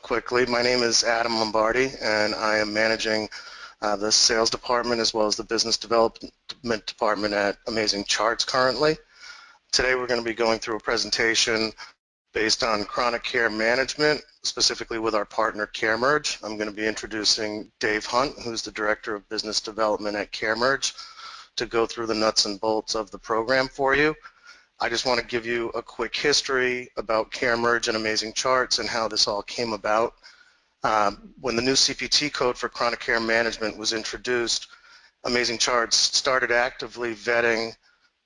quickly. My name is Adam Lombardi, and I am managing the sales department as well as the business development department at Amazing Charts currently. Today we're going to be going through a presentation based on chronic care management, specifically with our partner CareMerge. I'm going to be introducing Dave Hunt, who's the Director of Business Development at CareMerge, to go through the nuts and bolts of the program for you. I just want to give you a quick history about CareMerge and Amazing Charts and how this all came about. When the new CPT code for chronic care management was introduced, Amazing Charts started actively vetting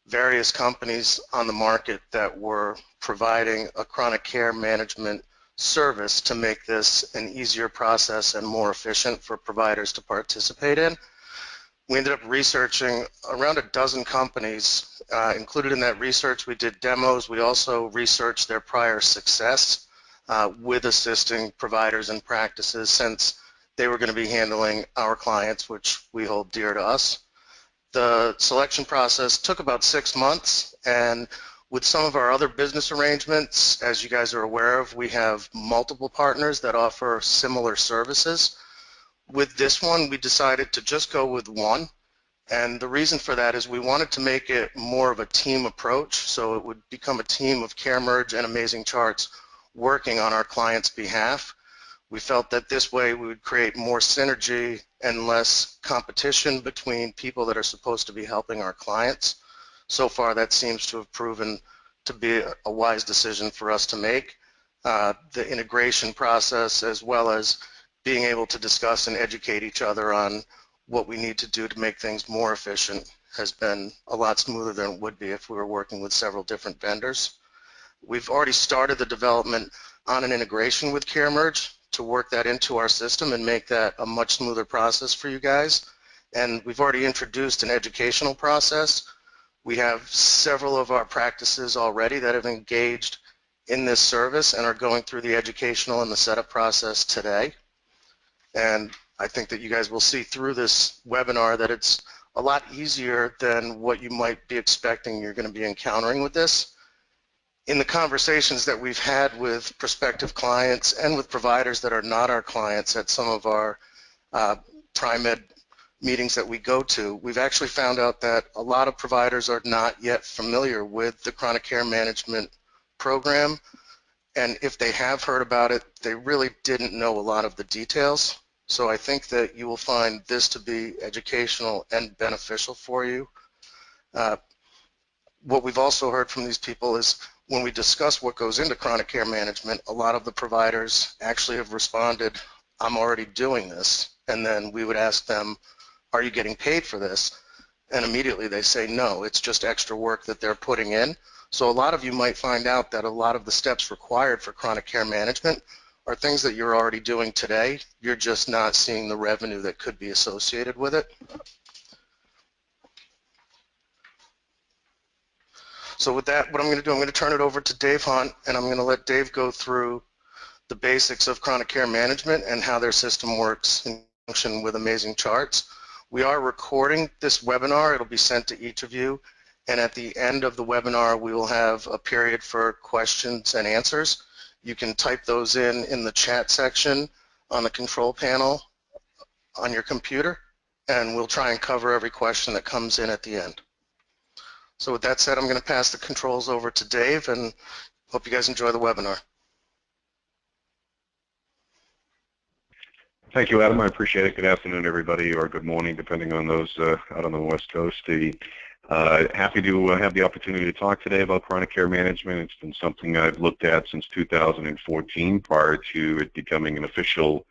various companies on the market that were providing a chronic care management service to make this an easier process and more efficient for providers to participate in. We ended up researching around a dozen companies. Included in that research, we did demos. We also researched their prior success with assisting providers and practices, since they were going to be handling our clients, which we hold dear to us. The selection process took about 6 months, and with some of our other business arrangements, as you guys are aware of, we have multiple partners that offer similar services. With this one, we decided to just go with one, and the reason for that is we wanted to make it more of a team approach, so it would become a team of CareMerge and Amazing Charts working on our clients' behalf. We felt that this way we would create more synergy and less competition between people that are supposed to be helping our clients. So far, that seems to have proven to be a wise decision for us to make. The integration process, as well as being able to discuss and educate each other on what we need to do to make things more efficient, has been a lot smoother than it would be if we were working with several different vendors. We've already started the development on an integration with CareMerge to work that into our system and make that a much smoother process for you guys. And we've already introduced an educational process. We have several of our practices already that have engaged in this service and are going through the educational and the setup process today. And I think that you guys will see through this webinar that it's a lot easier than what you might be expecting you're going to be encountering with this. In the conversations that we've had with prospective clients and with providers that are not our clients at some of our Pri-Med meetings that we go to, we've actually found out that a lot of providers are not yet familiar with the chronic care management program, and if they have heard about it, they really didn't know a lot of the details. So I think that you will find this to be educational and beneficial for you. What we've also heard from these people is when we discuss what goes into chronic care management, a lot of the providers actually have responded, I'm already doing this. And then we would ask them, are you getting paid for this? And immediately they say, no, it's just extra work that they're putting in. So a lot of you might find out that a lot of the steps required for chronic care management are things that you're already doing today. You're just not seeing the revenue that could be associated with it. So with that, what I'm going to do, I'm going to turn it over to Dave Hunt, and I'm going to let Dave go through the basics of chronic care management and how their system works in conjunction with Amazing Charts. We are recording this webinar. It'll be sent to each of you, and at the end of the webinar, we will have a period for questions and answers. You can type those in the chat section on the control panel on your computer, and we'll try and cover every question that comes in at the end. So with that said, I'm going to pass the controls over to Dave, and hope you guys enjoy the webinar. Thank you, Adam. I appreciate it. Good afternoon, everybody, or good morning, depending on those out on the West Coast. Happy to have the opportunity to talk today about chronic care management. It's been something I've looked at since 2014, prior to it becoming an official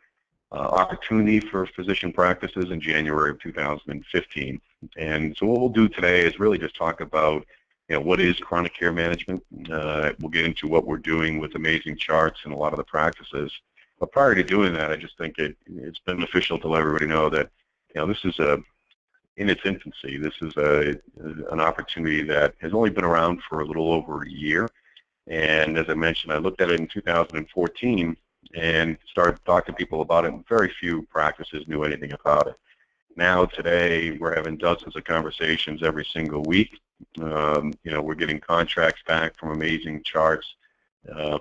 opportunity for physician practices in January of 2015. And so what we'll do today is really just talk about, what is chronic care management. We'll get into what we're doing with Amazing Charts and a lot of the practices. But prior to doing that, I just think it's beneficial to let everybody know that, this is in its infancy. This is an opportunity that has only been around for a little over a year. And as I mentioned, I looked at it in 2014 and started talking to people about it, and very few practices knew anything about it. Now, today, we're having dozens of conversations every single week. We're getting contracts back from Amazing Charts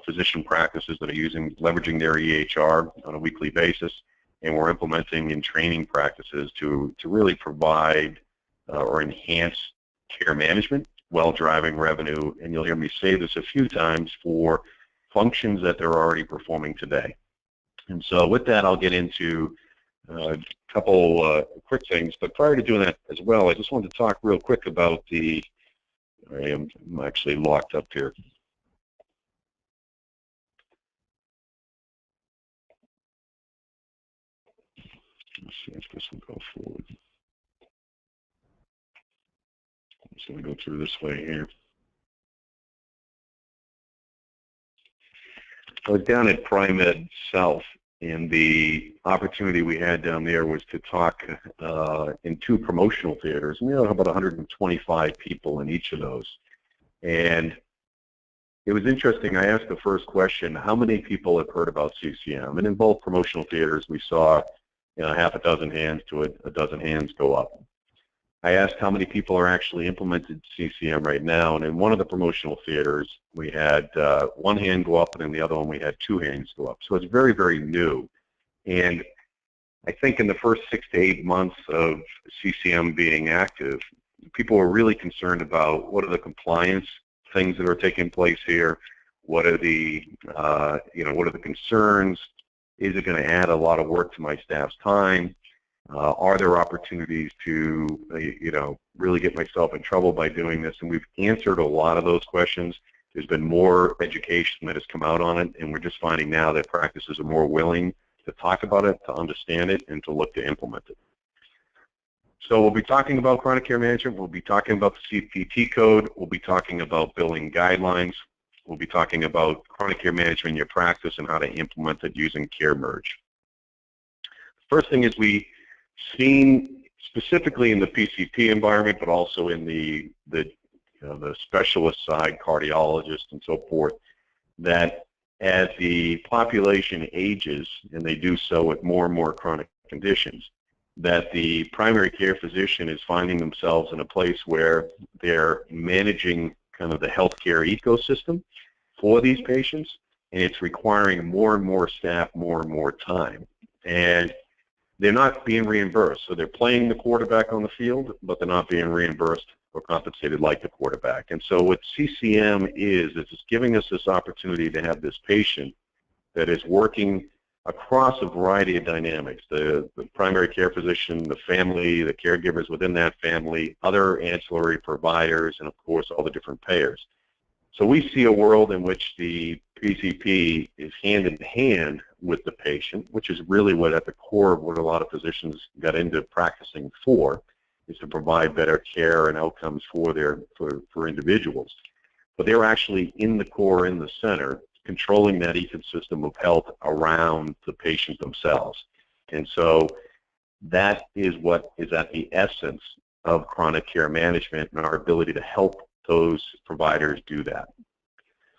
physician practices that are leveraging their EHR on a weekly basis, and we're implementing and training practices to really provide or enhance care management while driving revenue. And you'll hear me say this a few times, for functions that they're already performing today. And so with that, I'll get into a couple quick things. But prior to doing that as well, I just wanted to talk real quick about I'm actually locked up here. Let's see if this will go forward. I'm just going to go through this way here. I was down at Pri-Med South, and the opportunity we had down there was to talk in 2 promotional theaters. We had about 125 people in each of those. And it was interesting. I asked the first question, how many people have heard about CCM? And in both promotional theaters, we saw half a dozen hands to a dozen hands go up. I asked how many people are actually implemented CCM right now, and in one of the promotional theaters, we had 1 hand go up, and in the other one, we had 2 hands go up. So it's very, very new. And I think in the first 6 to 8 months of CCM being active, people were really concerned about what are the compliance things that are taking place here, what are the what are the concerns, is it going to add a lot of work to my staff's time, are there opportunities to really get myself in trouble by doing this? And we've answered a lot of those questions. There's been more education that has come out on it, and we're just finding now that practices are more willing to talk about it, to understand it, and to look to implement it. So we'll be talking about chronic care management. We'll be talking about the CPT code. We'll be talking about billing guidelines. We'll be talking about chronic care management in your practice and how to implement it using Care Merge. First thing is we've seen, specifically in the PCP environment, but also in the specialist side, cardiologists and so forth, that as the population ages, and they do so with more and more chronic conditions, that the primary care physician is finding themselves in a place where they're managing kind of the healthcare ecosystem for these patients, and it's requiring more and more staff, more and more time. And they're not being reimbursed. So they're playing the quarterback on the field, but they're not being reimbursed or compensated like the quarterback. And so what CCM is it's giving us this opportunity to have this patient that is working across a variety of dynamics, the primary care physician, the family, the caregivers within that family, other ancillary providers, and of course all the different payers. So we see a world in which the PCP is hand in hand with the patient, which is really what at the core of what a lot of physicians got into practicing for, is to provide better care and outcomes for individuals. But they're actually in the core, in the center, controlling that ecosystem of health around the patient themselves. And so that is what is at the essence of chronic care management and our ability to help those providers do that.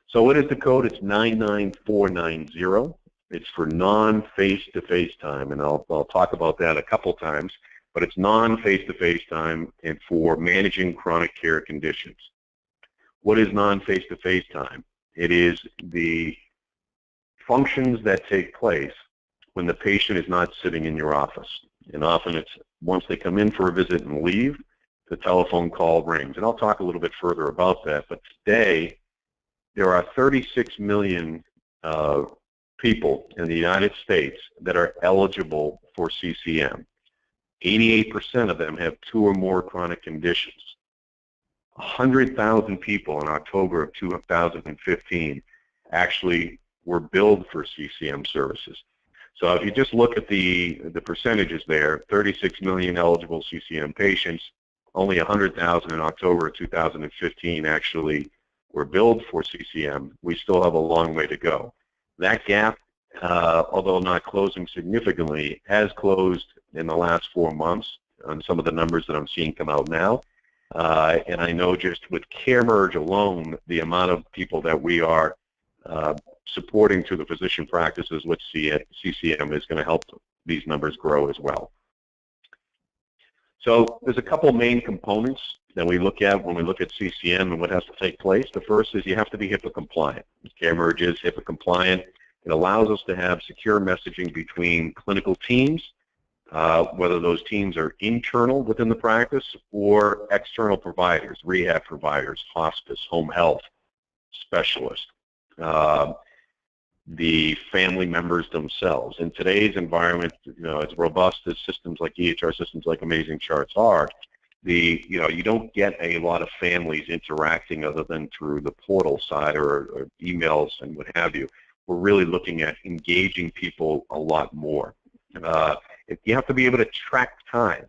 So what is the code? It's 99490. It's for non-face-to-face time, and I'll talk about that a couple times, but it's non-face-to-face time and for managing chronic care conditions. What is non-face-to-face time? It is the functions that take place when the patient is not sitting in your office. And often it's once they come in for a visit and leave, the telephone call rings. And I'll talk a little bit further about that. But today, there are 36 million people in the United States that are eligible for CCM. 88% of them have 2 or more chronic conditions. 100,000 people in October of 2015 actually were billed for CCM services. So if you just look at the percentages there, 36 million eligible CCM patients, only 100,000 in October of 2015 actually were billed for CCM. We still have a long way to go. That gap, although not closing significantly, has closed in the last 4 months on some of the numbers that I'm seeing come out now. And I know just with Care Merge alone, the amount of people that we are supporting through the physician practices with CCM is going to help these numbers grow as well. So there's a couple main components Then when we look at CCM and what has to take place, the first is you have to be HIPAA compliant. CareMerge is HIPAA compliant. It allows us to have secure messaging between clinical teams, whether those teams are internal within the practice or external providers, rehab providers, hospice, home health specialists, the family members themselves. In today's environment, as robust as systems like EHR systems like Amazing Charts are, you don't get a lot of families interacting other than through the portal side or emails and what have you. We're really looking at engaging people a lot more. You have to be able to track time.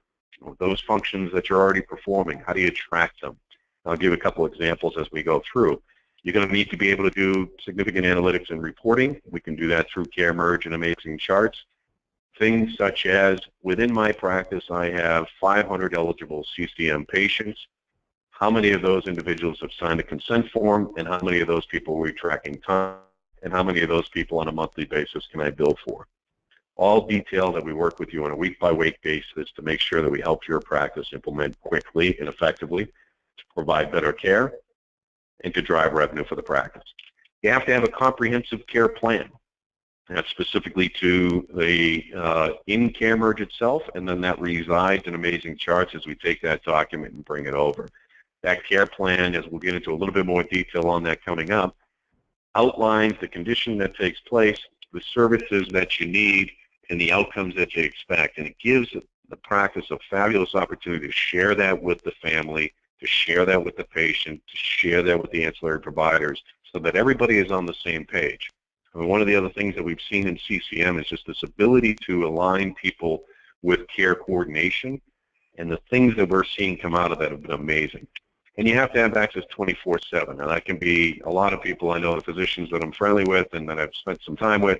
Those functions that you're already performing, how do you track them? I'll give a couple examples as we go through. You're going to need to be able to do significant analytics and reporting. We can do that through CareMerge and Amazing Charts. Things such as, within my practice, I have 500 eligible CCM patients. How many of those individuals have signed a consent form, and how many of those people are we tracking time, and how many of those people on a monthly basis can I bill for? All detail that we work with you on a week-by-week basis to make sure that we help your practice implement quickly and effectively to provide better care and to drive revenue for the practice. You have to have a comprehensive care plan. That's specifically to the in CareMerge itself, and then that resides in Amazing Charts as we take that document and bring it over. That care plan, as we'll get into a little bit more detail on that coming up, outlines the condition that takes place, the services that you need, and the outcomes that you expect. And it gives the practice a fabulous opportunity to share that with the family, to share that with the patient, to share that with the ancillary providers, so that everybody is on the same page. And one of the other things that we've seen in CCM is just this ability to align people with care coordination, and the things that we're seeing come out of that have been amazing. And you have to have access 24/7, and that can be a lot of people. I know the physicians that I'm friendly with and that I've spent some time with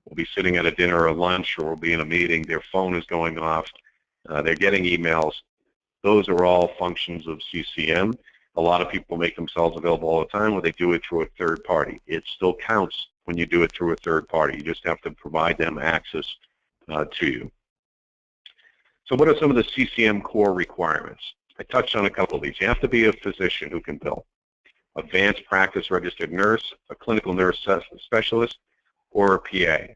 will be sitting at a dinner or lunch, or will be in a meeting, their phone is going off, they're getting emails. Those are all functions of CCM. A lot of people make themselves available all the time, or they do it through a third party. It still counts when you do it through a third party. You just have to provide them access to you. So what are some of the CCM core requirements? I touched on a couple of these. You have to be a physician who can bill, advanced practice registered nurse, a clinical nurse specialist, or a PA.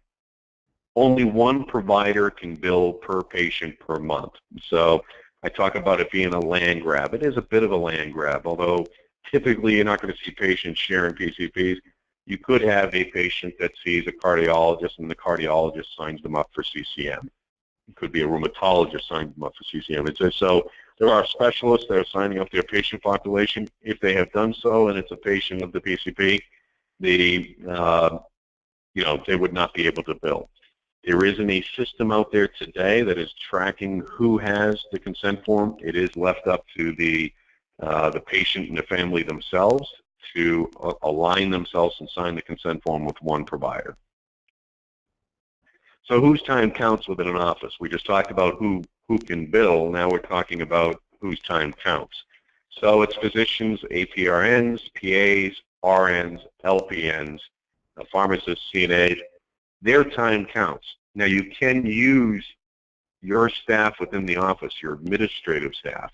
Only one provider can bill per patient per month. So I talk about it being a land grab. It is a bit of a land grab, although typically you're not going to see patients sharing PCPs. You could have a patient that sees a cardiologist, and the cardiologist signs them up for CCM. It could be a rheumatologist signing them up for CCM. So there are specialists that are signing up their patient population. If they have done so and it's a patient of the PCP, they would not be able to bill. There isn't a system out there today that is tracking who has the consent form. It is left up to the patient and the family themselves to align themselves and sign the consent form with one provider. So whose time counts within an office? We just talked about who can bill. Now we're talking about whose time counts. So it's physicians, APRNs, PAs, RNs, LPNs, pharmacists, CNAs. Their time counts. Now you can use your staff within the office, your administrative staff,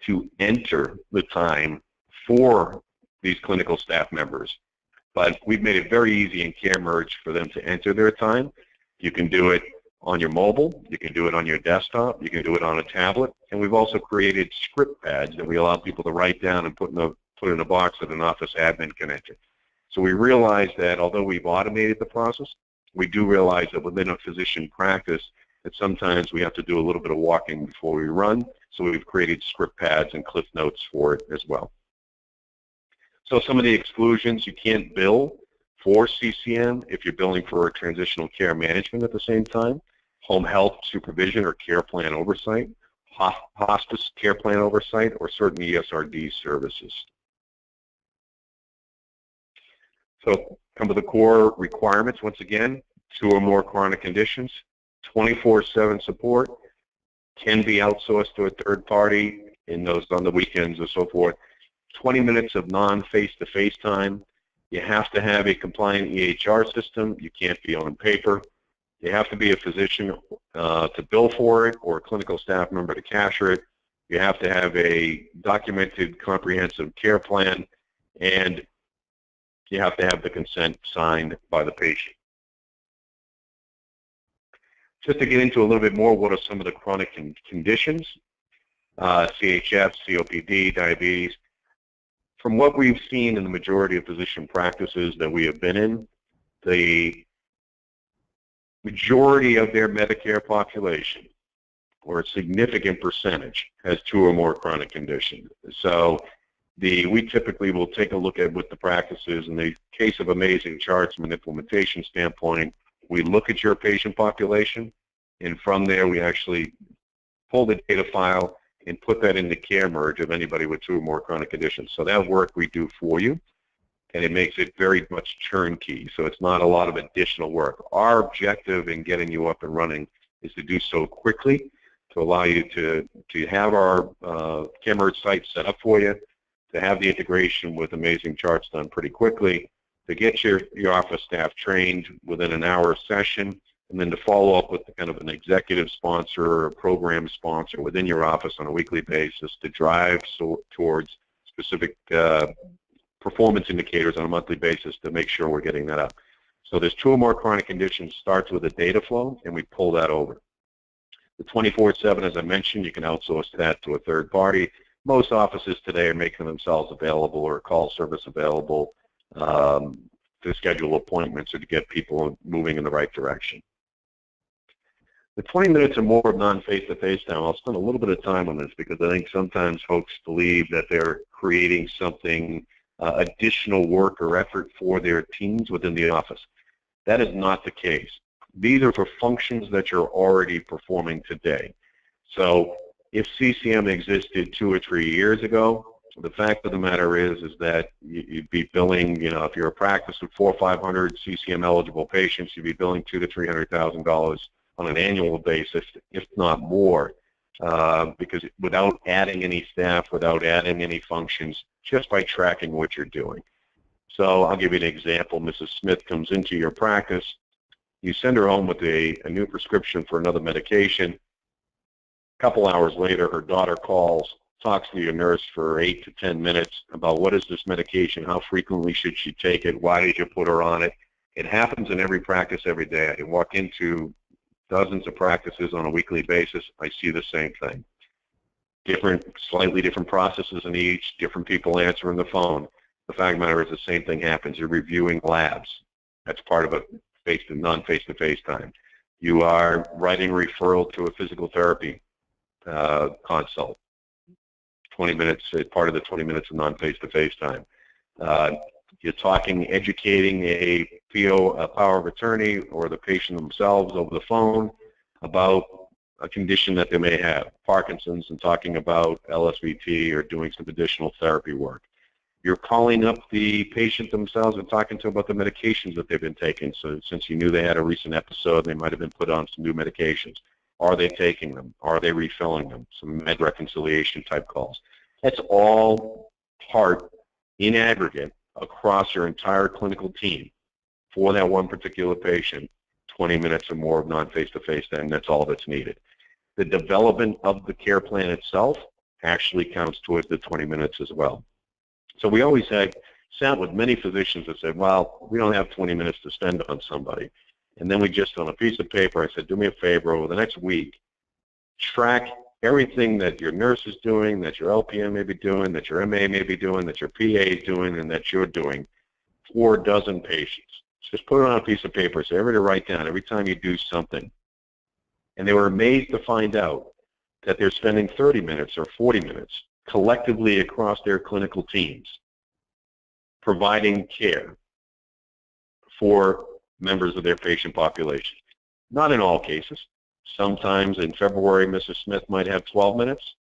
to enter the time for these clinical staff members. But we've made it very easy in CareMerge for them to enter their time. You can do it on your mobile, you can do it on your desktop, you can do it on a tablet, and we've also created script pads that we allow people to write down and put in a box that an office admin can enter. So we realize that although we've automated the process, we do realize that within a physician practice that sometimes we have to do a little bit of walking before we run, so we've created script pads and cliff notes for it as well. So some of the exclusions: you can't bill for CCM if you're billing for transitional care management at the same time, home health supervision or care plan oversight, hospice care plan oversight, or certain ESRD services. So come to the core requirements once again: 2 or more chronic conditions, 24/7 support, can be outsourced to a third party in those on the weekends or so forth, 20 minutes of non-face-to-face time. You have to have a compliant EHR system. You can't be on paper. You have to be a physician to bill for it, or a clinical staff member to capture it. You have to have a documented comprehensive care plan, and you have to have the consent signed by the patient. Just to get into a little bit more, what are some of the chronic conditions? CHF, COPD, diabetes. From what we've seen in the majority of physician practices that we have been in, the majority of their Medicare population, or a significant percentage, has 2 or more chronic conditions. So we typically will take a look at what the practice is. In the case of Amazing Charts from an implementation standpoint, we look at your patient population, and from there we actually pull the data file and put that in the care merge of anybody with 2 or more chronic conditions. So that work we do for you, and it makes it very much turnkey. So it's not a lot of additional work. Our objective in getting you up and running is to do so quickly, to allow you to have our care merge site set up for you, to have the integration with Amazing Charts done pretty quickly, to get your office staff trained within an hour session, and then to follow up with kind of an executive sponsor or a program sponsor within your office on a weekly basis to drive towards specific performance indicators on a monthly basis to make sure we're getting that up. So there's 2 or more chronic conditions, starts with a data flow, and we pull that over. The 24/7, as I mentioned, you can outsource that to a third party. Most offices today are making themselves available or call service available to schedule appointments or to get people moving in the right direction. The 20 minutes or more of non-face-to-face time, I'll spend a little bit of time on this because I think sometimes folks believe that they're creating something, additional work or effort for their teams within the office. That is not the case. These are for functions that you're already performing today. So if CCM existed 2 or 3 years ago, the fact of the matter is that you'd be billing, if you're a practice with 400 or 500 CCM eligible patients, you'd be billing $200,000 to $300,000 on an annual basis, if not more, because without adding any staff, without adding any functions, just by tracking what you're doing. So I'll give you an example. Mrs. Smith comes into your practice. You send her home with a new prescription for another medication. A couple hours later, her daughter calls, talks to your nurse for 8 to 10 minutes about what is this medication, how frequently should she take it, why did you put her on it. It happens in every practice every day. I walk into dozens of practices on a weekly basis. I see the same thing. Slightly different processes in each, different people answering the phone. The fact of the matter is the same thing happens. You're reviewing labs. That's part of a non-face-to-face time. You are writing referral to a physical therapy consult. 20 minutes, part of the 20 minutes of non-face-to-face time. You're talking, educating a power of attorney or the patient themselves over the phone about a condition that they may have, Parkinson's, and talking about LSVT or doing some additional therapy work. You're calling up the patient themselves and talking to them about the medications that they've been taking. So since you knew they had a recent episode, they might have been put on some new medications. Are they taking them? Are they refilling them? Some med reconciliation type calls. That's all part, in aggregate, across your entire clinical team for that one particular patient, 20 minutes or more of non-face-to-face time. That's all that's needed. The development of the care plan itself actually counts towards the 20 minutes as well. So we always sat with many physicians that said, well, we don't have 20 minutes to spend on somebody. And then we just, on a piece of paper, I said, do me a favor, over the next week, track everything that your nurse is doing, that your LPN may be doing, that your MA may be doing, that your PA is doing, and that you're doing, 4 dozen patients. Just put it on a piece of paper. So everybody write down every time you do something. And they were amazed to find out that they're spending 30 minutes or 40 minutes collectively across their clinical teams providing care for members of their patient population. Not in all cases. Sometimes in February, Mrs. Smith might have 12 minutes.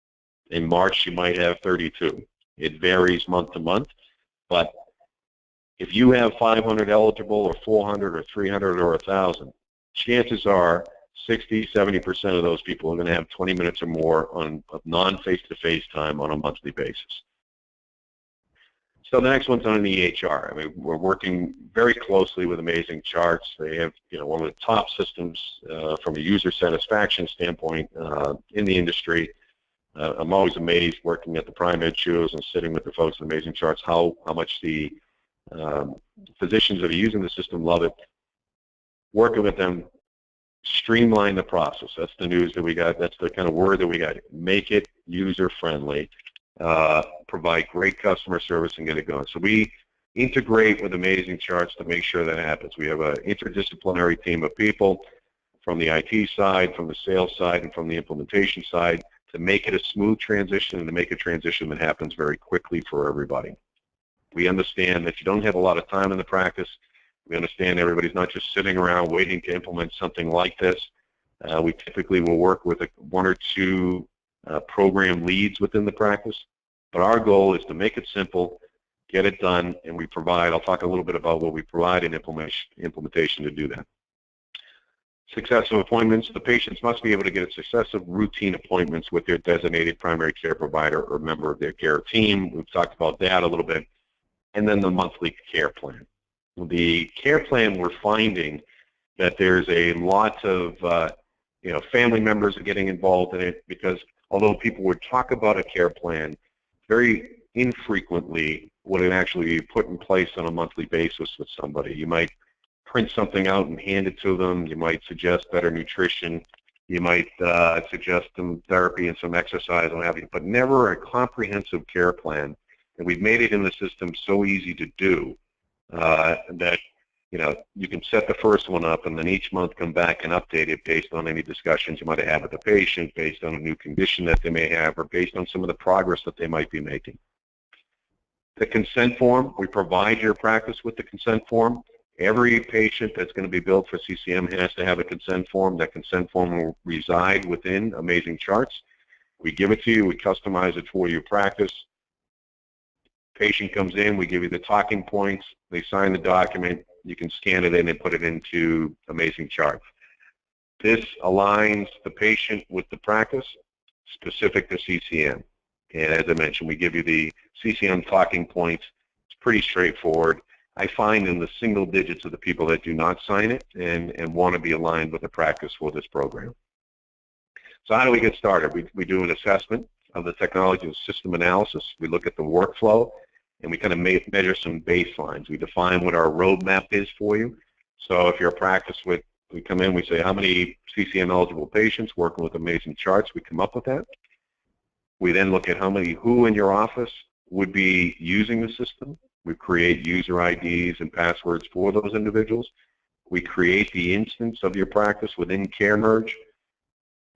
In March, she might have 32. It varies month to month. But if you have 500 eligible or 400 or 300 or 1,000, chances are 60, 70% of those people are going to have 20 minutes or more of non-face-to-face time on a monthly basis. So the next one's on the EHR. I mean, we're working very closely with Amazing Charts. They have, one of the top systems from a user satisfaction standpoint in the industry. I'm always amazed working at the Pri-Med shows and sitting with the folks at Amazing Charts how much the physicians that are using the system love it. Working with them, streamline the process. That's the news that we got. That's the kind of word that we got. Make it user-friendly, provide great customer service, and get it going. So we integrate with Amazing Charts to make sure that happens. We have an interdisciplinary team of people from the IT side, from the sales side, and from the implementation side to make it a smooth transition and to make a transition that happens very quickly for everybody. We understand that you don't have a lot of time in the practice. We understand everybody's not just sitting around waiting to implement something like this. We typically will work with one or two program leads within the practice, but our goal is to make it simple, get it done, and we provide, I'll talk a little bit about what we provide in implementation to do that. Successive appointments. The patients must be able to get successive routine appointments with their designated primary care provider or member of their care team. We've talked about that a little bit. And then the monthly care plan. The care plan, we're finding that there's a lot of family members are getting involved in it, because although people would talk about a care plan, very infrequently would it actually be put in place on a monthly basis with somebody. You might print something out and hand it to them. You might suggest better nutrition. You might suggest some therapy and some exercise and what have you, but never a comprehensive care plan. And we've made it in the system so easy to do that you can set the first one up and then each month come back and update it based on any discussions you might have had with the patient, based on a new condition that they may have, or based on some of the progress that they might be making. The consent form, we provide your practice with the consent form. Every patient that's going to be billed for CCM has to have a consent form. That consent form will reside within Amazing Charts. We give it to you. We customize it for your practice. Patient comes in. We give you the talking points. They sign the document. You can scan it in and put it into Amazing Charts. This aligns the patient with the practice specific to CCM. And as I mentioned, we give you the CCM talking points. It's pretty straightforward. I find in the single digits of the people that do not sign it and want to be aligned with the practice for this program. So how do we get started? We do an assessment of the technology and system analysis. We look at the workflow, and we kind of measure some baselines. We define what our roadmap is for you. So if you're a practice we come in, we say how many CCM eligible patients working with Amazing Charts, we come up with that. We then look at who in your office would be using the system. We create user IDs and passwords for those individuals. We create the instance of your practice within CareMerge.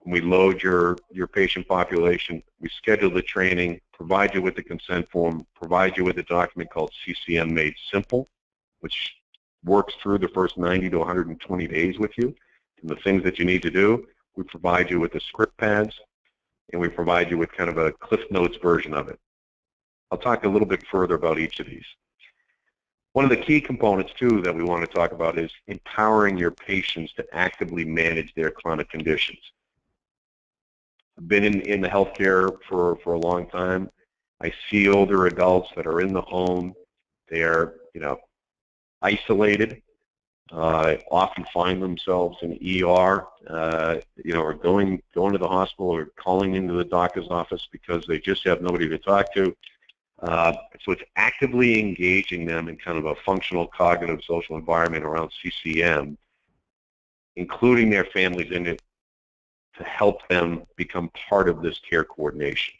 We load your patient population. We schedule the training, provide you with the consent form, provide you with a document called CCM Made Simple, which works through the first 90 to 120 days with you. And the things that you need to do, we provide you with the script pads, and we provide you with kind of a Cliff Notes version of it. I'll talk a little bit further about each of these. One of the key components, too, that we want to talk about is empowering your patients to actively manage their chronic conditions. I've been in the healthcare for a long time. I see older adults that are in the home. They are, isolated. Often find themselves in ER, or going to the hospital or calling into the doctor's office because they just have nobody to talk to. So it's actively engaging them in kind of a functional, cognitive, social environment around CCM, including their families in it, to help them become part of this care coordination.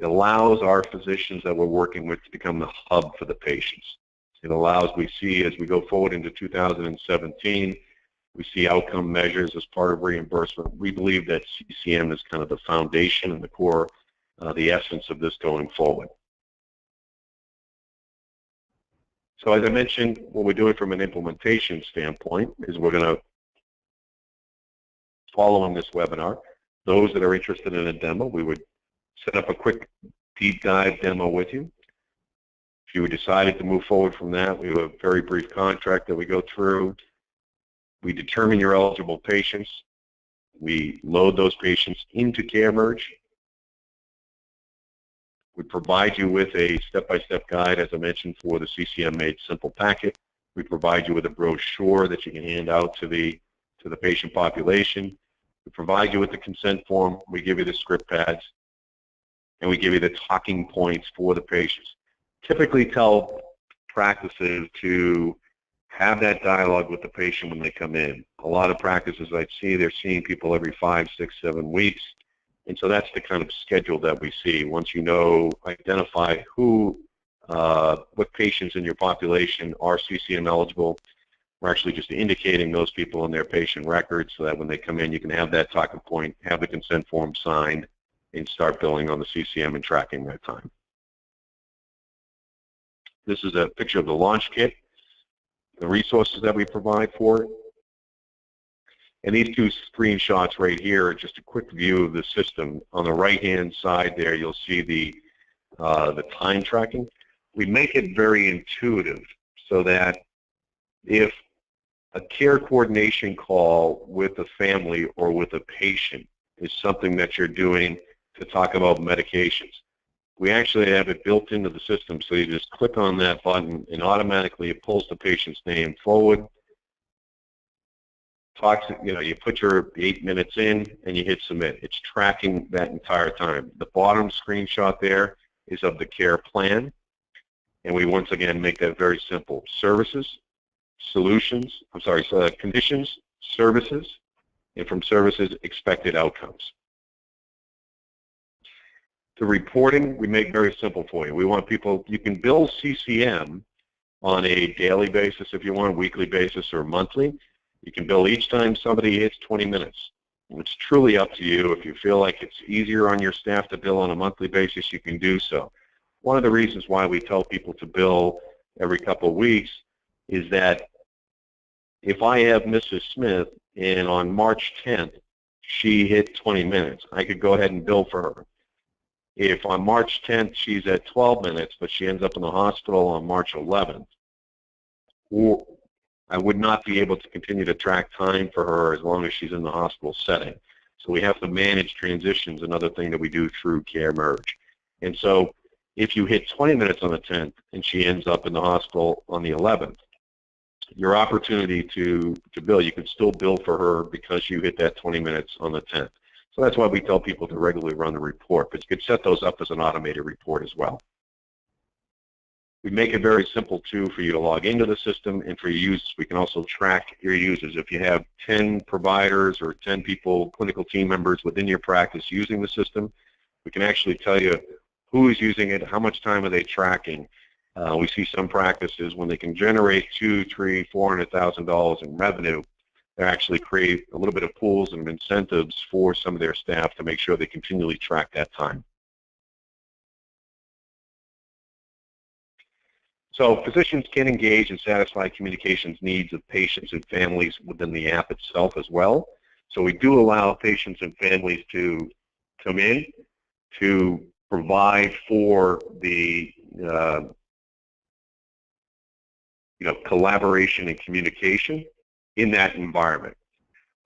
It allows our physicians that we're working with to become the hub for the patients. It allows, we see as we go forward into 2017, we see outcome measures as part of reimbursement. We believe that CCM is kind of the foundation and the core, the essence of this going forward. So as I mentioned, what we're doing from an implementation standpoint is we're going to, following this webinar, those that are interested in a demo, we would set up a quick deep dive demo with you. If you decided to move forward from that, we have a very brief contract that we go through. We determine your eligible patients. We load those patients into CareMerge. We provide you with a step-by-step guide, as I mentioned, for the CCM Made Simple packet. We provide you with a brochure that you can hand out to the patient population. We provide you with the consent form, we give you the script pads, and we give you the talking points for the patients. Typically tell practices to have that dialogue with the patient when they come in. A lot of practices I see, they're seeing people every 5, 6, 7 weeks. And so that's the kind of schedule that we see. Once you know, identify what patients in your population are CCM eligible, we're actually just indicating those people in their patient records so that when they come in, you can have that talking point, have the consent form signed, and start billing on the CCM and tracking that time. This is a picture of the launch kit, the resources that we provide for it. And these two screenshots right here are just a quick view of the system. On the right-hand side there, you'll see the time tracking. We make it very intuitive so that if a care coordination call with a family or with a patient is something that you're doing to talk about medications, we actually have it built into the system, so you just click on that button and automatically it pulls the patient's name forward, you put your 8 minutes in and you hit submit. It's tracking that entire time. The bottom screenshot there is of the care plan, and we once again make that very simple. Conditions, services, and from services, expected outcomes. The reporting, we make very simple for you. We want people, you can bill CCM on a daily basis if you want, weekly basis, or monthly. You can bill each time somebody hits 20 minutes. It's truly up to you. If you feel like it's easier on your staff to bill on a monthly basis, you can do so. One of the reasons why we tell people to bill every couple of weeks is that if I have Mrs. Smith and on March 10th she hit 20 minutes, I could go ahead and bill for her. If on March 10th she's at 12 minutes but she ends up in the hospital on March 11th, I would not be able to continue to track time for her as long as she's in the hospital setting. So we have to manage transitions, another thing that we do through Care Merge. And so if you hit 20 minutes on the 10th and she ends up in the hospital on the 11th, your opportunity to bill, you can still bill for her because you hit that 20 minutes on the 10th. So that's why we tell people to regularly run the report, but you could set those up as an automated report as well. We make it very simple, too, for you to log into the system, and for your users, we can also track your users. If you have 10 providers or 10 people, clinical team members within your practice using the system, we can actually tell you who is using it, how much time are they tracking. We see some practices when they can generate $200,000, $300,000, $400,000 in revenue, they actually create a little bit of pools and incentives for some of their staff to make sure they continually track that time. So physicians can engage and satisfy communications needs of patients and families within the app itself as well. So we do allow patients and families to come in to provide for the collaboration and communication in that environment.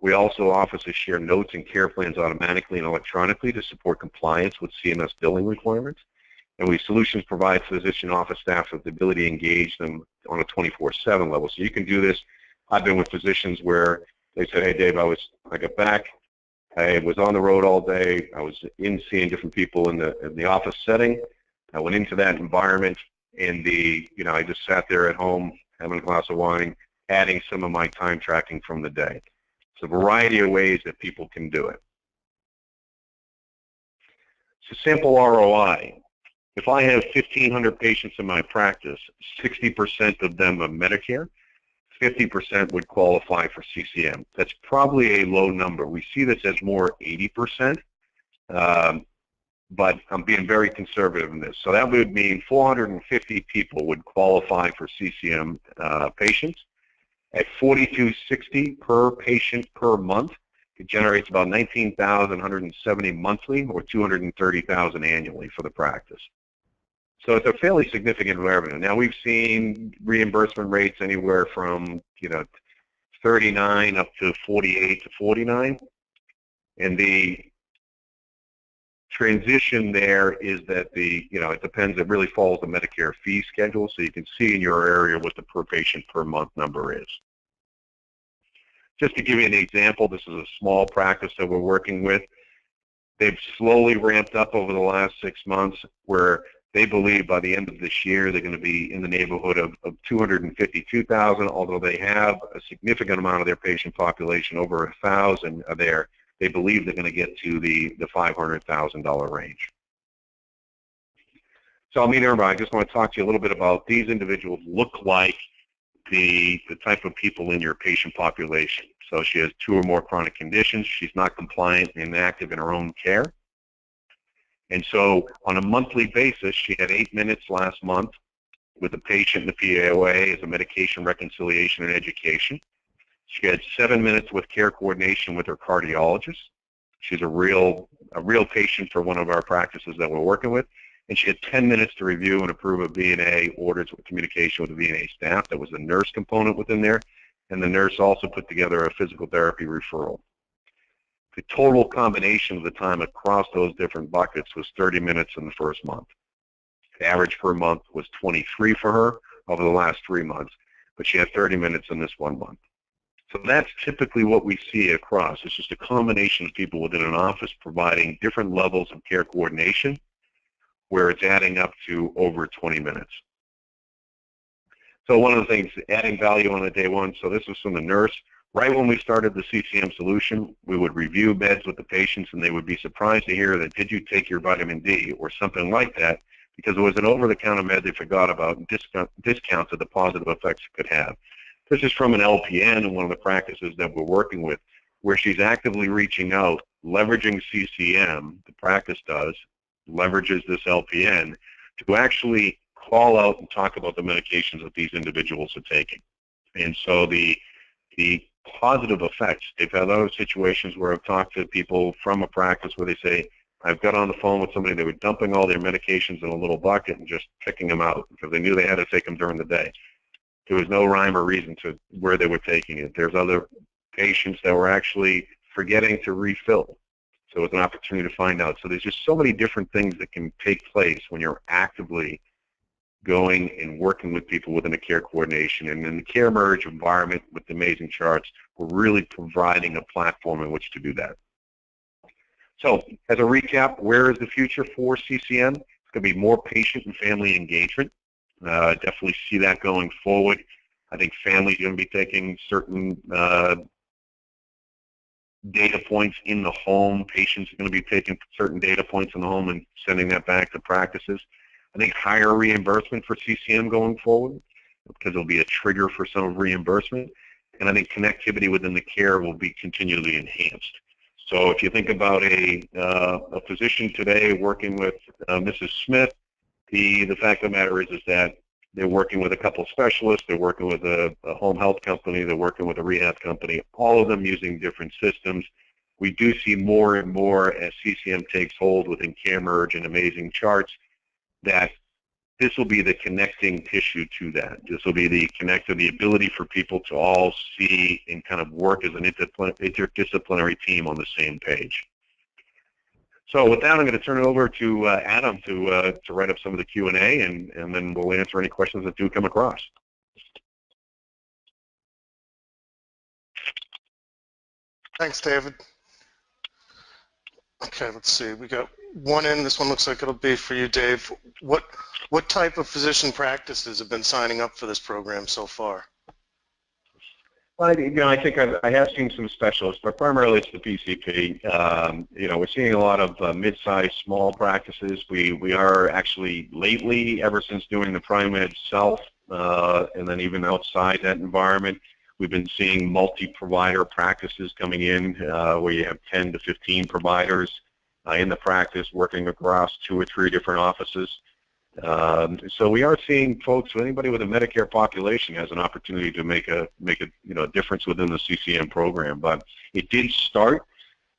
We also offer to share notes and care plans automatically and electronically to support compliance with CMS billing requirements. And solutions provide physician office staff with the ability to engage them on a 24/7 level. So you can do this. I've been with physicians where they said, hey, Dave, I got back. I was on the road all day. I was in seeing different people in the office setting. I went into that environment, and I just sat there at home having a glass of wine, adding some of my time tracking from the day. It's a variety of ways that people can do it. So sample ROI. If I have 1,500 patients in my practice, 60% of them are Medicare, 50% would qualify for CCM. That's probably a low number. We see this as more 80%, but I'm being very conservative in this. So that would mean 450 people would qualify for CCM patients. At $42.60 per patient per month, it generates about $19,170 monthly, or $230,000 annually for the practice. So it's a fairly significant revenue. Now we've seen reimbursement rates anywhere from 39 up to 48 to 49, and the transition there is that it depends. It really follows the Medicare fee schedule, so you can see in your area what the per patient per month number is. Just to give you an example, this is a small practice that we're working with. They've slowly ramped up over the last 6 months, where they believe by the end of this year they're going to be in the neighborhood of 252,000, although they have a significant amount of their patient population, over 1,000 are there. They believe they're going to get to the $500,000 range. So, I just want to talk to you a little bit about these individuals look like the type of people in your patient population. So she has 2 or more chronic conditions. She's not compliant and active in her own care. And so on a monthly basis, she had 8 minutes last month with the patient in the PAOA as a medication reconciliation and education. She had 7 minutes with care coordination with her cardiologist. She's a real patient for one of our practices that we're working with. And she had 10 minutes to review and approve of VNA orders with communication with the VNA staff. That was the nurse component within there. And the nurse also put together a physical therapy referral. The total combination of the time across those different buckets was 30 minutes in the first month. The average per month was 23 for her over the last 3 months, but she had 30 minutes in this 1 month. So that's typically what we see across. It's just a combination of people within an office providing different levels of care coordination, where it's adding up to over 20 minutes. So one of the things, adding value on the day one, so this was from the nurse. Right when we started the CCM solution, we would review meds with the patients, and they would be surprised to hear that, did you take your vitamin D or something like that, because it was an over-the-counter med they forgot about, and discounted the positive effects it could have. This is from an LPN in one of the practices that we're working with, where she's actively reaching out, leveraging CCM, the practice does, leverages this LPN to actually call out and talk about the medications that these individuals are taking. And so the positive effects, they've had other situations where I've talked to people from a practice where they say, I've got on the phone with somebody, they were dumping all their medications in a little bucket and just picking them out because they knew they had to take them during the day. There was no rhyme or reason to where they were taking it. There's other patients that were actually forgetting to refill. So it's an opportunity to find out. So there's just so many different things that can take place when you're actively going and working with people within a care coordination. And in the care merge environment with the amazing charts, we're really providing a platform in which to do that. So as a recap, where is the future for CCM? It's going to be more patient and family engagement. Definitely see that going forward. I think families are going to be taking certain data points in the home. Patients are going to be taking certain data points in the home and sending that back to practices. I think higher reimbursement for CCM going forward, because there'll be a trigger for some reimbursement. And I think connectivity within the care will be continually enhanced. So if you think about a physician today working with Mrs. Smith, the fact of the matter is that they're working with a couple of specialists, they're working with a home health company, they're working with a rehab company, all of them using different systems. We do see more and more as CCM takes hold within CareMerge and amazing charts that this will be the connecting tissue to that. This will be the connector, the ability for people to all see and kind of work as an interdisciplinary team on the same page. So with that, I'm going to turn it over to Adam to write up some of the Q&A, and then we'll answer any questions that do come across. Thanks, David. Okay, let's see. We got one in. This one looks like it'll be for you, Dave. What type of physician practices have been signing up for this program so far? Well, I think I have seen some specialists, but primarily it's the PCP. We're seeing a lot of mid-sized, small practices. We are actually lately, ever since doing the PriMed Self, and then even outside that environment, we've been seeing multi-provider practices coming in where you have 10 to 15 providers in the practice working across 2 or 3 different offices. So we are seeing folks, anybody with a Medicare population has an opportunity to make a difference within the CCM program. But it did start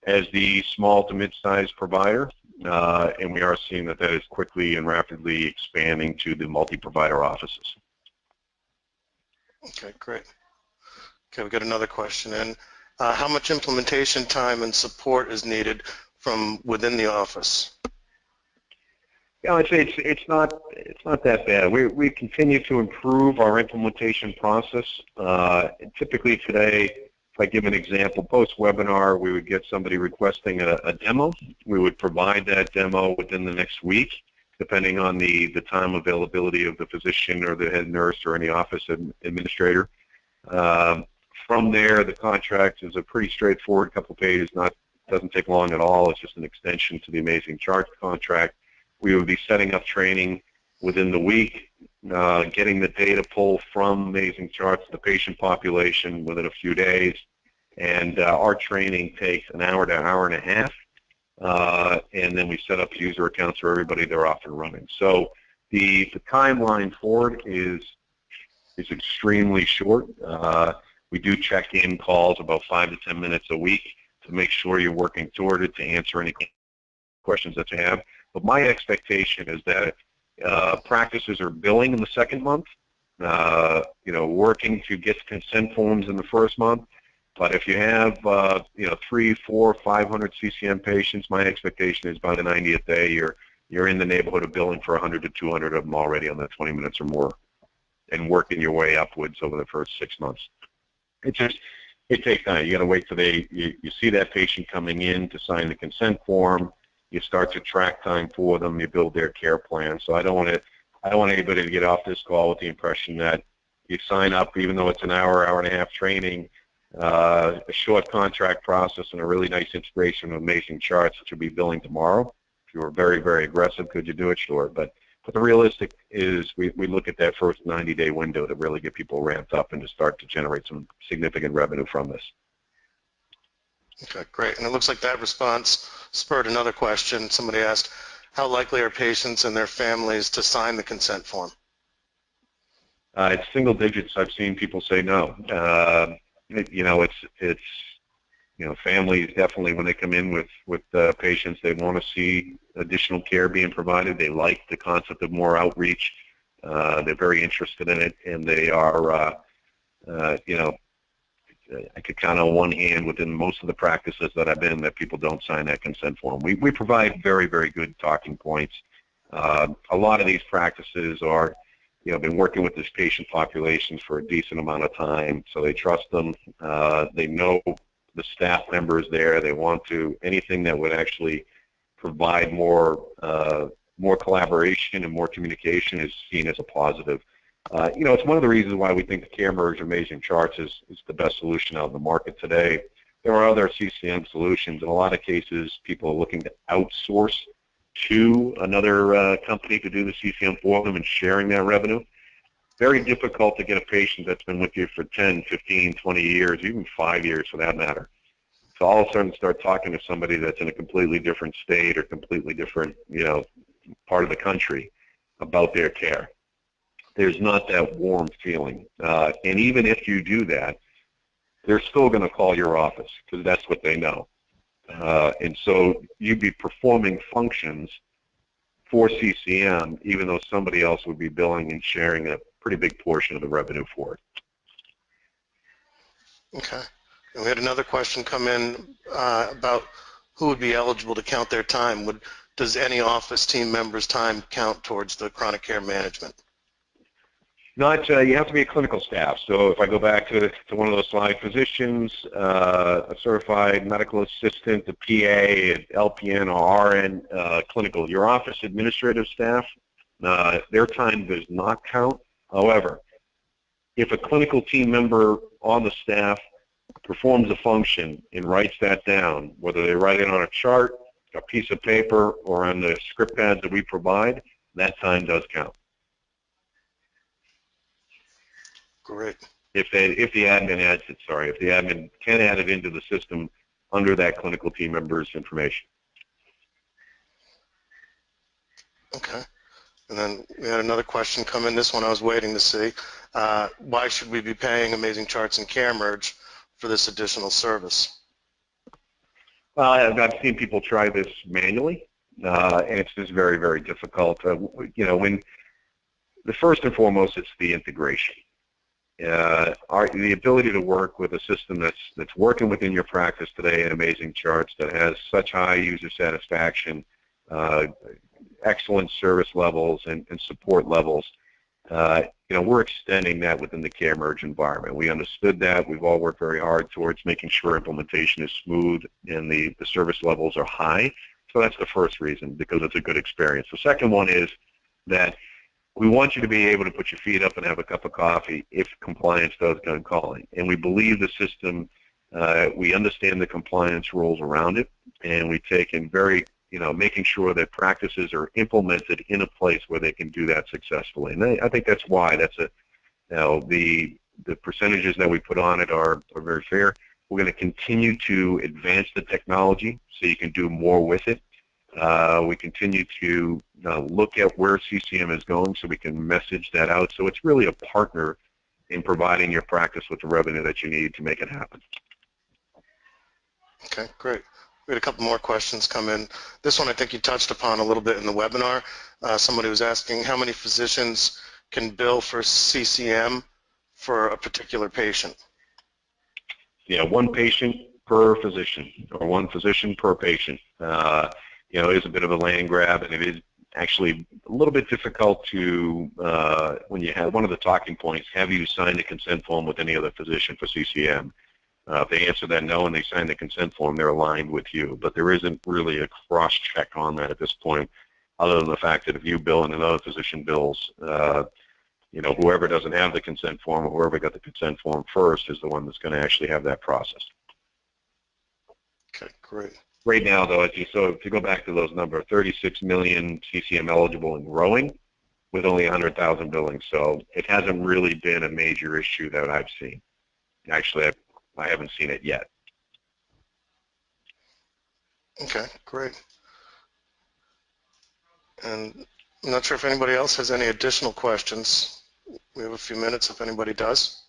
as the small to mid-sized provider, and we are seeing that is quickly and rapidly expanding to the multi-provider offices. Okay, great. Okay, we got another question in. How much implementation time and support is needed from within the office? Yeah, I'd say it's not that bad. We continue to improve our implementation process. Typically today, I give an example, post-webinar, we would get somebody requesting a demo. We would provide that demo within the next week, depending on the time availability of the physician or the head nurse or any office administrator. From there, the contract is a pretty straightforward couple pages, doesn't take long at all. It's just an extension to the Amazing Charts contract. We would be setting up training within the week, getting the data pull from Amazing Charts to the patient population within a few days, and our training takes an hour to an hour and a half, and then we set up user accounts for everybody. They're off and running. So the timeline forward is extremely short. We do check-in calls about 5 to 10 minutes a week to make sure you're working toward it, to answer any questions that you have. But my expectation is that practices are billing in the second month, working to get consent forms in the first month. But if you have, 300, 400, 500 CCM patients, my expectation is by the 90th day, you're in the neighborhood of billing for 100 to 200 of them already on the 20 minutes or more, and working your way upwards over the first 6 months. It takes time. You got to wait till you see that patient coming in to sign the consent form. You start to track time for them. You build their care plan. So I don't want anybody to get off this call with the impression that you sign up, even though it's an hour and a half training, a short contract process, and a really nice integration of Amazing Charts that you'll be billing tomorrow. If you were very, very aggressive, could you do it? Sure. But the realistic is we look at that first 90-day window to really get people ramped up and to start to generate some significant revenue from this. Okay, great. And it looks like that response spurred another question. Somebody asked, how likely are patients and their families to sign the consent form? It's single digits. I've seen people say no. Families definitely, when they come in with patients, they want to see additional care being provided. They like the concept of more outreach. They're very interested in it, and they are, I could count on one hand within most of the practices that I've been that people don't sign that consent form. We provide very, very good talking points. A lot of these practices are, been working with this patient population for a decent amount of time, so they trust them. They know the staff members there. They want to, anything that would actually provide more collaboration and more communication is seen as a positive. It's one of the reasons why we think the Care Merge Amazing Charts is the best solution out in the market today. There are other CCM solutions. In a lot of cases, people are looking to outsource to another company to do the CCM for them and sharing that revenue. Very difficult to get a patient that's been with you for 10, 15, 20 years, even 5 years for that matter. So all of a sudden start talking to somebody that's in a completely different state or completely different, part of the country about their care. There's not that warm feeling. And even if you do that, they're still going to call your office because that's what they know. And so you'd be performing functions for CCM, even though somebody else would be billing and sharing a pretty big portion of the revenue for it. Okay. And we had another question come in about who would be eligible to count their time. Does any office team member's time count towards the chronic care management? Not, you have to be a clinical staff. So if I go back to one of those slide, physicians, a certified medical assistant, a PA, an LPN or RN, clinical. Your office administrative staff, their time does not count. However, if a clinical team member on the staff performs a function and writes that down, whether they write it on a chart, a piece of paper, or on the script pads that we provide, that time does count. Great. If the admin adds it, if the admin can add it into the system under that clinical team member's information. Okay. And then we had another question come in. This one I was waiting to see. Why should we be paying Amazing Charts and Care Merge for this additional service? Well, I've seen people try this manually, and it's just very, very difficult. When the first and foremost, it's the integration. The ability to work with a system that's working within your practice today in Amazing Charts that has such high user satisfaction, excellent service levels and support levels. we're extending that within the care merge environment. We understood that. We've all worked very hard towards making sure implementation is smooth and the service levels are high. So that's the first reason, because it's a good experience. The second one is that we want you to be able to put your feet up and have a cup of coffee if compliance does come calling. And we believe the system, we understand the compliance rules around it, and we take in very, making sure that practices are implemented in a place where they can do that successfully. And I think that's why the percentages that we put on it are very fair. We're going to continue to advance the technology so you can do more with it. We continue to look at where CCM is going so we can message that out. So it's really a partner in providing your practice with the revenue that you need to make it happen. Okay, great. We had a couple more questions come in. This one I think you touched upon a little bit in the webinar. Somebody was asking how many physicians can bill for CCM for a particular patient? Yeah, one patient per physician, or one physician per patient. It is a bit of a land grab, and it is actually a little bit difficult to, when you have one of the talking points, have you signed a consent form with any other physician for CCM? If they answer that no and they sign the consent form, they're aligned with you. But there isn't really a cross-check on that at this point, other than the fact that if you bill and another physician bills, whoever doesn't have the consent form or whoever got the consent form first is the one that's going to actually have that process. Okay, great. Right now, though, if you go back to those numbers, 36 million CCM eligible and growing with only 100,000 billings. So it hasn't really been a major issue that I've seen. Actually, I haven't seen it yet. Okay, great. And I'm not sure if anybody else has any additional questions. We have a few minutes if anybody does.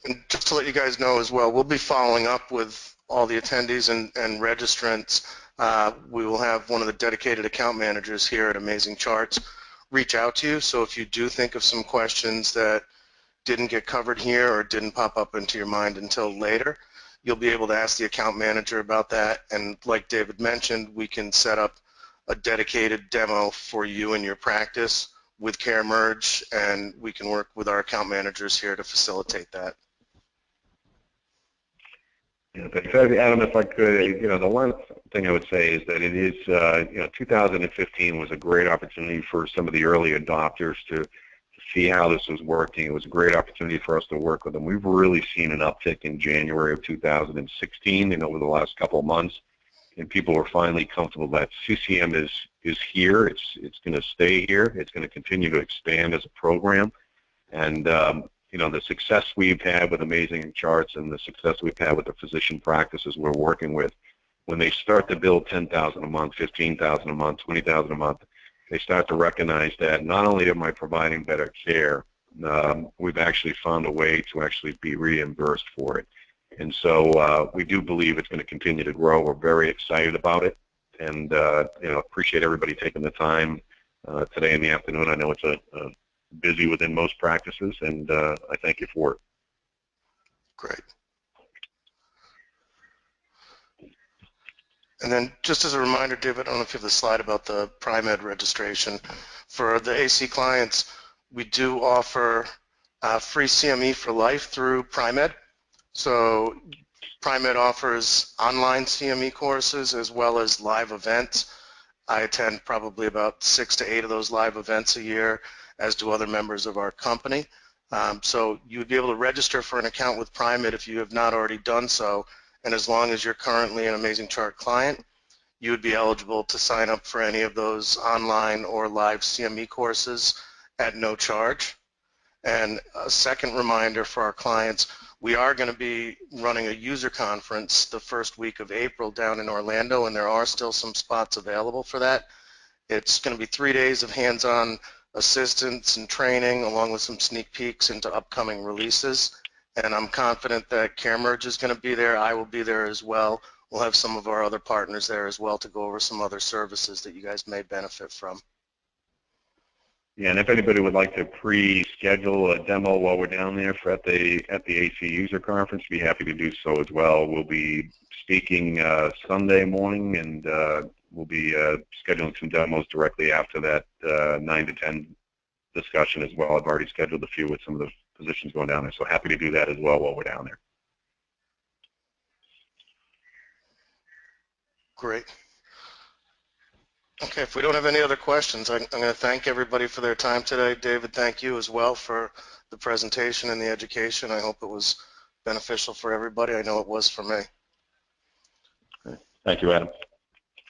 And just to let you guys know as well, we'll be following up with all the attendees and registrants. We will have one of the dedicated account managers here at Amazing Charts reach out to you. So if you do think of some questions that didn't get covered here or didn't pop up into your mind until later, you'll be able to ask the account manager about that. And like David mentioned, we can set up a dedicated demo for you and your practice with Care Merge, and we can work with our account managers here to facilitate that. Yeah, but Adam, if I could, the one thing I would say is that it is, 2015 was a great opportunity for some of the early adopters to see how this was working. It was a great opportunity for us to work with them. We've really seen an uptick in January of 2016 and over the last couple of months, and people are finally comfortable that CCM is here. It's going to stay here. It's going to continue to expand as a program, and the success we've had with Amazing Charts and the success we've had with the physician practices we're working with, when they start to build 10,000 a month, 15,000 a month, 20,000 a month, they start to recognize that not only am I providing better care, we've actually found a way to actually be reimbursed for it. And so we do believe it's going to continue to grow. We're very excited about it, and appreciate everybody taking the time today in the afternoon. I know it's busy within most practices, and I thank you for it. Great. And then just as a reminder, David, I don't know if you have the slide about the Pri-Med registration. For the AC clients, we do offer free CME for life through Pri-Med. So Pri-Med offers online CME courses as well as live events. I attend probably about 6 to 8 of those live events a year, as do other members of our company. So you would be able to register for an account with Pri-Med if you have not already done so, and as long as you're currently an Amazing Chart client, you would be eligible to sign up for any of those online or live CME courses at no charge. And a second reminder for our clients, we are going to be running a user conference the first week of April down in Orlando, and there are still some spots available for that. It's going to be 3 days of hands-on assistance and training along with some sneak peeks into upcoming releases. And I'm confident that Care Merge is going to be there. I will be there as well. We'll have some of our other partners there as well to go over some other services that you guys may benefit from. Yeah, and if anybody would like to pre-schedule a demo while we're down there at the AC user conference, be happy to do so as well. We'll be speaking Sunday morning and we'll be scheduling some demos directly after that 9 to 10 discussion as well. I've already scheduled a few with some of the positions going down there, so happy to do that as well while we're down there. Great. Okay, if we don't have any other questions, I'm going to thank everybody for their time today. David, thank you as well for the presentation and the education. I hope it was beneficial for everybody. I know it was for me. Thank you, Adam.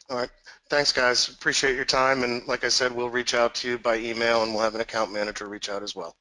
All right. Thanks, guys. Appreciate your time. And like I said, we'll reach out to you by email, and we'll have an account manager reach out as well.